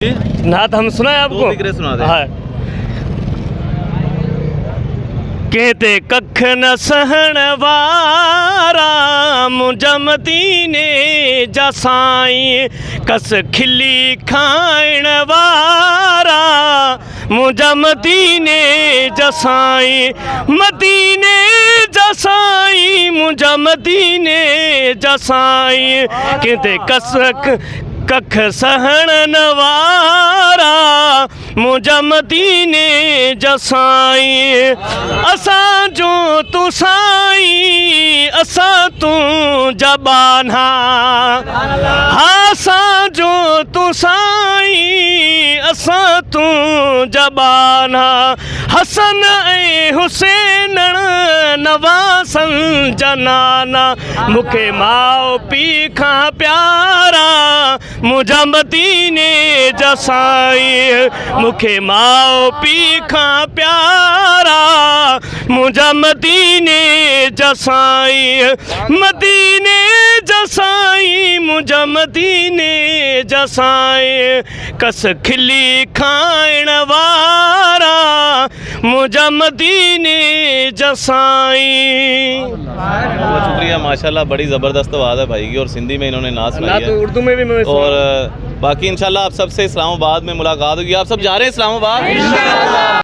नात हम सुना है आपको। सुना दे। हाँ। कहते कख न सहण वारा मुंहिंजा मदीने जा साईं, कस खिली खाइण वारा मुंहिंजा मदीने जा साईं, मदीने जा साईं मुंहिंजा मदीने जा साईं। कहते कस कख सहण न वारा मुंहिंजा मदीने जा साईं। असां जो तूं साईं असां तूं जबाना, असां जो तूं साईं असां तूं जबाना। हसन ऐं हुसैन नवासन जा नाना, मूंखे माउ पीउ खां प्यारा मुंहिंजा मदीने जा साईं। मूंखे माउ पीउ खां प्यारा मुंहिंजा मदीने जा साईं, मदीने जा साईं मुंहिंजा मदीने जा साईं। कस खिली खाइण वारा मुंहिंजा मदीने जा साईं। बहुत शुक्रिया, माशाल्लाह बड़ी ज़बरदस्त आवाज़ है भाई की, और सिंधी में इन्होंने नाच सुनाई है, उर्दू में भी मैं और बाकी इंशाल्लाह आप सबसे इस्लामाबाद में मुलाकात होगी। आप सब जा रहे हैं इस्लामाबाद?